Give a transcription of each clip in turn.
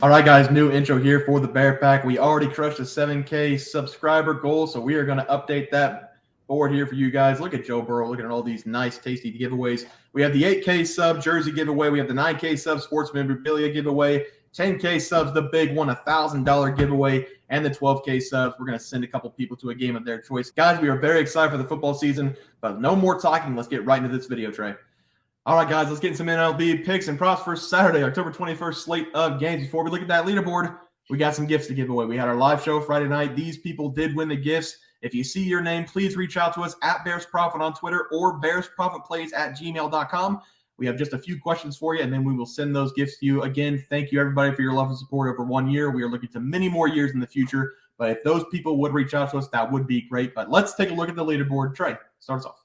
All right, guys, new intro here for the Bear Pack. We already crushed the 7K subscriber goal, so we are going to update that board here for you guys. Look at Joe Burrow, looking at all these nice, tasty giveaways. We have the 8K sub jersey giveaway. We have the 9K sub sports memorabilia giveaway, 10K subs, the big one, $1,000 giveaway, and the 12K subs. We're going to send a couple people to a game of their choice. Guys, we are very excited for the football season, but no more talking. Let's get right into this video, Trey. All right, guys, let's get some MLB picks and props for Saturday, October 21st slate of games. Before we look at that leaderboard, we got some gifts to give away. We had our live show Friday night. These people did win the gifts. If you see your name, please reach out to us at Bears Profit on Twitter or bearsprofitplays@gmail.com. We have just a few questions for you, and then we will send those gifts to you. Again, thank you, everybody, for your love and support over 1 year. We are looking to many more years in the future, but if those people would reach out to us, that would be great. But let's take a look at the leaderboard. Trey, start us off.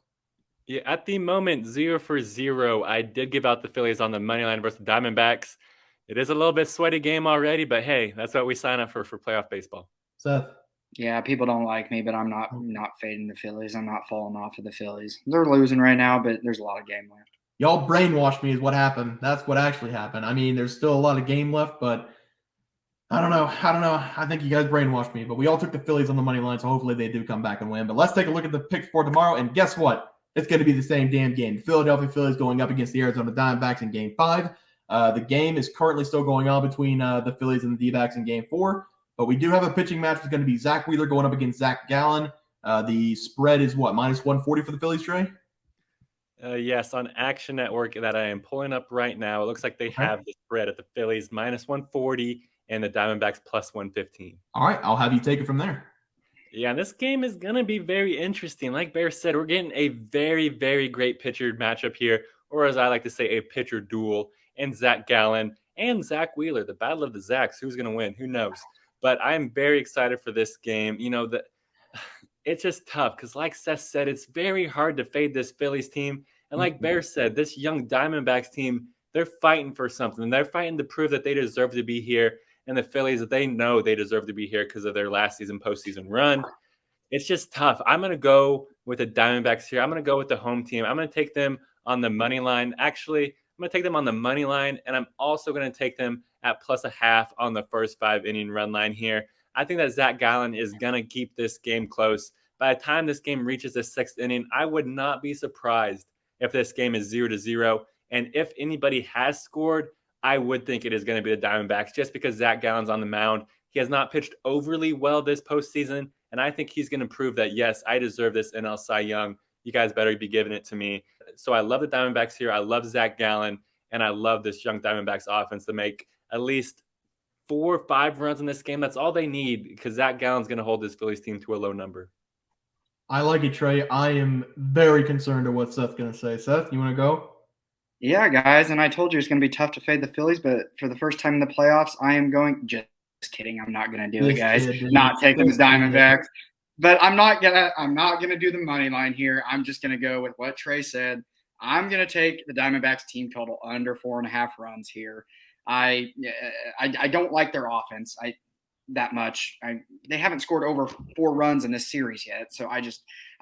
Yeah, at the moment, 0 for 0. I did give out the Phillies on the money line versus the Diamondbacks. It is a little bit sweaty game already, but hey, that's what we sign up for playoff baseball. Seth? Yeah, people don't like me, but I'm not fading the Phillies. I'm not falling off of the Phillies. They're losing right now, but there's a lot of game left. Y'all brainwashed me is what happened. That's what actually happened. I mean, there's still a lot of game left, but I don't know. I think you guys brainwashed me, but we all took the Phillies on the money line, so hopefully they do come back and win. But let's take a look at the picks for tomorrow, and guess what? It's going to be the same damn game. The Philadelphia Phillies going up against the Arizona Diamondbacks in Game 5. The game is currently still going on between the Phillies and the D-backs in Game 4. But we do have a pitching match. It's going to be Zack Wheeler going up against Zack Gallen. The spread is what, minus 140 for the Phillies, Trey? Yes, on Action Network that I am pulling up right now, it looks like they have the spread at the Phillies minus 140 and the Diamondbacks plus 115. All right, I'll have you take it from there. Yeah, this game is going to be very interesting. Like Bear said, we're getting a very, very great pitcher matchup here, or as I like to say, a pitcher duel, and Zack Gallen and Zack Wheeler, the battle of the Zacks. Who's going to win? Who knows? But I'm very excited for this game. You know, it's just tough because like Seth said, it's very hard to fade this Phillies team. And like Bear said, this young Diamondbacks team, they're fighting for something. They're fighting to prove that they deserve to be here. And the Phillies, they know they deserve to be here because of their last season postseason run. It's just tough. I'm going to go with the Diamondbacks here. I'm going to go with the home team. I'm going to take them on the money line. Actually, I'm going to take them on the money line, and I'm also going to take them at plus a half on the first 5-inning run line here. I think that Zack Gallen is going to keep this game close. By the time this game reaches the 6th inning, I would not be surprised if this game is 0-0. And if anybody has scored, I would think it is going to be the Diamondbacks just because Zack Gallen's on the mound. He has not pitched overly well this postseason, and I think he's going to prove that, yes, I deserve this NL Cy Young. You guys better be giving it to me. So I love the Diamondbacks here. I love Zack Gallen, and I love this young Diamondbacks offense to make at least 4 or 5 runs in this game. That's all they need because Zack Gallen's going to hold this Phillies team to a low number. I like it, Trey. I am very concerned of what Seth's going to say. Seth, you want to go? Yeah, guys, and I told you it's going to be tough to fade the Phillies, but for the first time in the playoffs, I am going – just kidding. I'm not going to do it, guys. Not taking the Diamondbacks. But I'm not gonna do the money line here. I'm just going to go with what Trey said. I'm going to take the Diamondbacks team total under 4.5 runs here. I don't like their offense that much. They haven't scored over 4 runs in this series yet, so I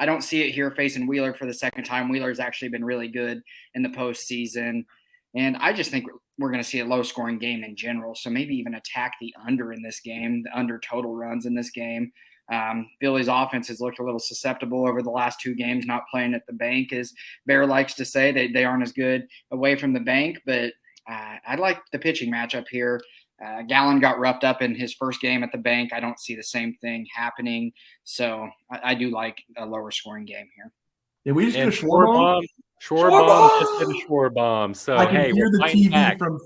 don't see it here facing Wheeler for the second time. Wheeler's actually been really good in the postseason, and I just think we're going to see a low-scoring game in general, so maybe even attack the under in this game, the under total runs in this game. Philly's offense has looked a little susceptible over the last 2 games, not playing at the bank, as Bear likes to say. They aren't as good away from the bank, but I like the pitching matchup here. Gallen got roughed up in his first game at the bank. I don't see the same thing happening. So I do like a lower scoring game here. Did we just get a Schwarber? Schwarber just hit a Schwarber. So I can hear the TV back. from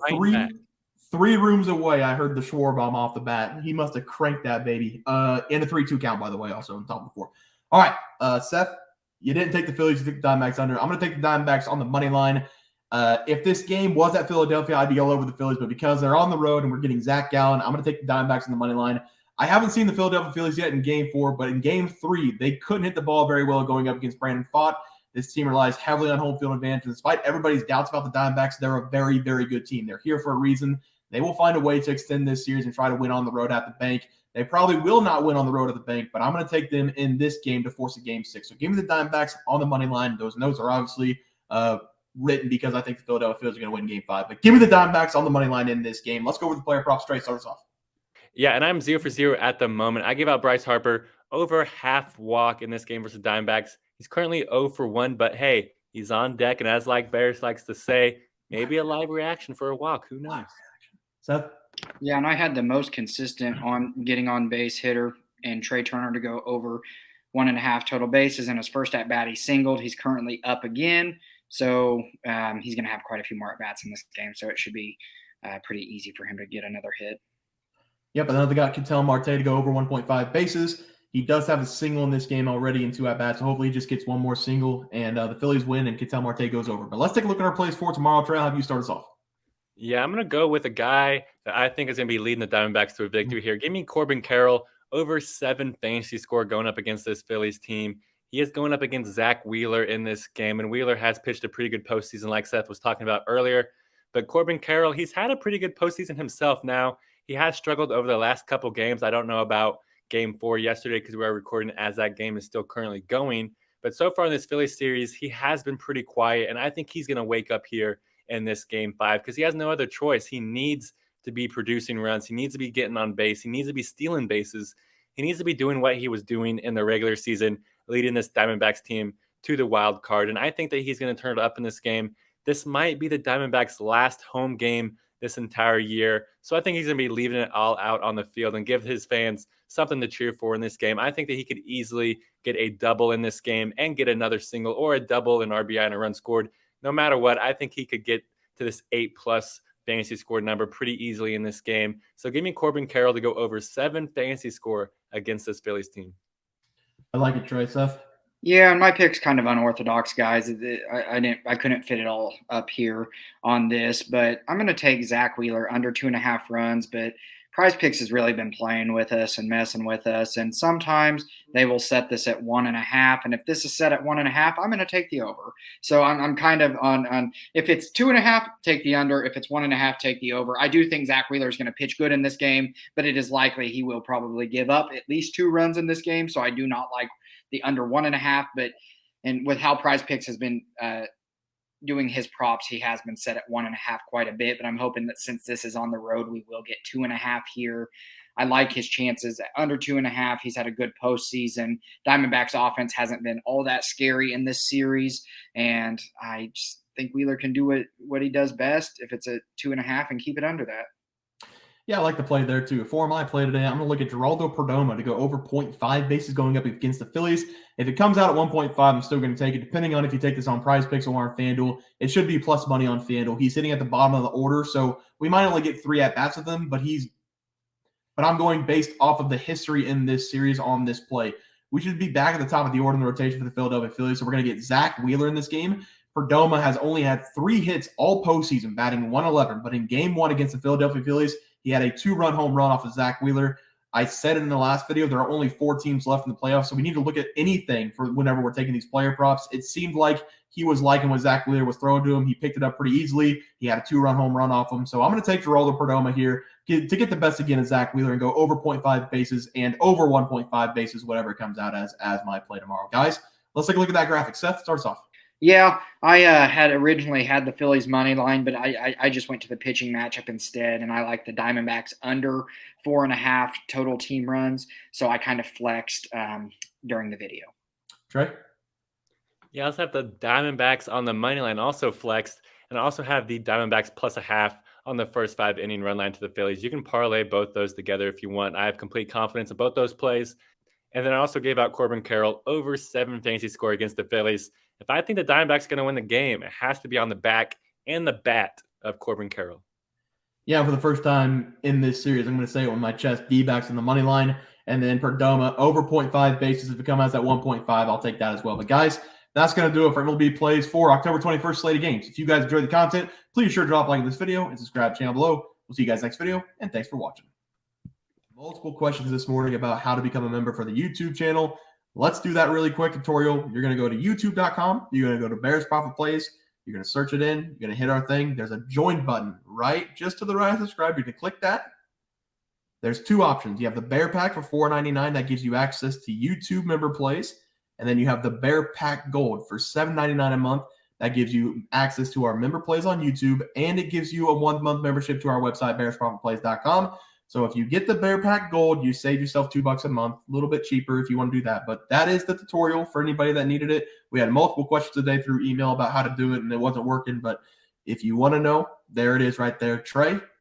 three rooms away. I heard the Schwarber off the bat. He must have cranked that baby. In a 3-2 count, by the way, also on top of 4. All right, Seth, you didn't take the Phillies. You took the Diamondbacks under. I'm going to take the Diamondbacks on the money line. If this game was at Philadelphia, I'd be all over the Phillies. But because they're on the road and we're getting Zack Gallen, I'm going to take the Diamondbacks on the money line. I haven't seen the Philadelphia Phillies yet in Game 4, but in Game 3, they couldn't hit the ball very well going up against Brandon Pfaadt. This team relies heavily on home field advantage. Despite everybody's doubts about the Diamondbacks, they're a very, very good team. They're here for a reason. They will find a way to extend this series and try to win on the road at the bank. They probably will not win on the road at the bank, but I'm going to take them in this game to force a Game 6. So give me the Diamondbacks on the money line. Those notes are obviously written because I think the Philadelphia Phillies are going to win Game 5. But give me the Diamondbacks on the money line in this game. Let's go with the player props. Trey, start us off. Yeah, and I'm 0 for 0 at the moment. I gave out Bryce Harper over half walk in this game versus Diamondbacks. He's currently 0 for 1, but hey, he's on deck. And as like Bears likes to say, maybe a live reaction for a walk. Who knows? Seth? Yeah, and I had the most consistent on getting on base hitter and Trey Turner to go over 1.5 total bases. In his first at bat, he singled. He's currently up again. So he's going to have quite a few more at bats in this game. So it should be pretty easy for him to get another hit. Yep, another guy can tell Marte to go over 1.5 bases. He does have a single in this game already in 2 at-bats, so hopefully he just gets one more single, and the Phillies win, and Ketel Marte goes over. But let's take a look at our plays for tomorrow. Trey, I'll have you start us off. Yeah, I'm going to go with a guy that I think is going to be leading the Diamondbacks to a victory here. Give me Corbin Carroll over 7 fantasy score going up against this Phillies team. He is going up against Zack Wheeler in this game, and Wheeler has pitched a pretty good postseason like Seth was talking about earlier. But Corbin Carroll, he's had a pretty good postseason himself now. He has struggled over the last couple games. I don't know about Game 4 yesterday because we are recording as that game is still currently going. But so far in this Phillies series, he has been pretty quiet, and I think he's going to wake up here in this Game 5 because he has no other choice. He needs to be producing runs. He needs to be getting on base. He needs to be stealing bases. He needs to be doing what he was doing in the regular season, leading this Diamondbacks team to the wild card. And I think that he's going to turn it up in this game. This might be the Diamondbacks' last home game this entire year. So I think he's going to be leaving it all out on the field and give his fans something to cheer for in this game. I think that he could easily get a double in this game and get another single or a double, an RBI, and a run scored. No matter what, I think he could get to this 8+ fantasy score number pretty easily in this game. So give me Corbin Carroll to go over 7 fantasy score against this Phillies team. I like it, Trey. Seth? Yeah, and my pick's kind of unorthodox, guys. I couldn't fit it all up here on this, but I'm going to take Zack Wheeler under 2.5 runs. But PrizePicks has really been playing with us and messing with us, and sometimes they will set this at 1.5. And if this is set at 1.5, I'm going to take the over. So I'm kind of on if it's 2.5, take the under. If it's 1.5, take the over. I do think Zack Wheeler is going to pitch good in this game, but it is likely he will probably give up at least 2 runs in this game. So I do not like the under 1.5, and with how PrizePicks has been doing his props, he has been set at 1.5 quite a bit. But I'm hoping that since this is on the road, we will get 2.5 here. I like his chances at under 2.5. He's had a good postseason. Diamondbacks offense hasn't been all that scary in this series, and I just think Wheeler can do what he does best if it's a 2.5 and keep it under that. Yeah, I like the play there too. For my play today, I'm going to look at Geraldo Perdomo to go over 0.5 bases going up against the Phillies. If it comes out at 1.5, I'm still going to take it. Depending on if you take this on PrizePicks or on FanDuel, it should be plus money on FanDuel. He's sitting at the bottom of the order, so we might only get 3 at-bats with him, but I'm going based off of the history in this series on this play. We should be back at the top of the order in the rotation for the Philadelphia Phillies, so we're going to get Zack Wheeler in this game. Perdomo has only had 3 hits all postseason, batting 111, but in Game 1 against the Philadelphia Phillies, he had a 2-run home run off of Zack Wheeler. I said it in the last video, there are only 4 teams left in the playoffs, so we need to look at anything for whenever we're taking these player props. It seemed like he was liking what Zack Wheeler was throwing to him. He picked it up pretty easily. He had a 2-run home run off him. So I'm going to take Geraldo Perdomo here to get the best again of Zack Wheeler and go over 0.5 bases and over 1.5 bases, whatever it comes out as my play tomorrow. Guys, let's take a look at that graphic. Seth, start us off. Yeah, I had originally had the Phillies money line, but I just went to the pitching matchup instead, and I like the Diamondbacks under 4.5 total team runs, so I kind of flexed during the video. Trey? Yeah, I also have the Diamondbacks on the money line also flexed, and I also have the Diamondbacks plus a half on the first 5-inning run line to the Phillies. You can parlay both those together if you want. I have complete confidence in both those plays. And then I also gave out Corbin Carroll over 7 fantasy score against the Phillies. If I think the Diamondbacks are going to win the game, it has to be on the back and the bat of Corbin Carroll. Yeah, for the first time in this series, I'm going to say it with my chest, D-backs on the money line, and then Perdomo over 0.5 bases. If it comes out at 1.5, I'll take that as well. But guys, that's going to do it for MLB Plays for October 21st slate of games. If you guys enjoyed the content, please sure to drop a like on this video and subscribe to the channel below. We'll see you guys next video, and thanks for watching. Multiple questions this morning about how to become a member for the YouTube channel. Let's do that really quick tutorial. You're going to go to youtube.com. You're going to go to Bears Profit Plays. You're going to search it in. You're going to hit our thing. There's a join button right just to the right of subscribe. You can click that. There's 2 options. You have the Bear Pack for $4.99. That gives you access to YouTube member plays. And then you have the Bear Pack Gold for $7.99 a month. That gives you access to our member plays on YouTube, and it gives you a 1-month membership to our website, bearsprofitplays.com. So if you get the Bear Pack Gold, you save yourself $2 a month, a little bit cheaper if you want to do that. But that is the tutorial for anybody that needed it. We had multiple questions today through email about how to do it, and it wasn't working. But if you want to know, there it is right there. Trey,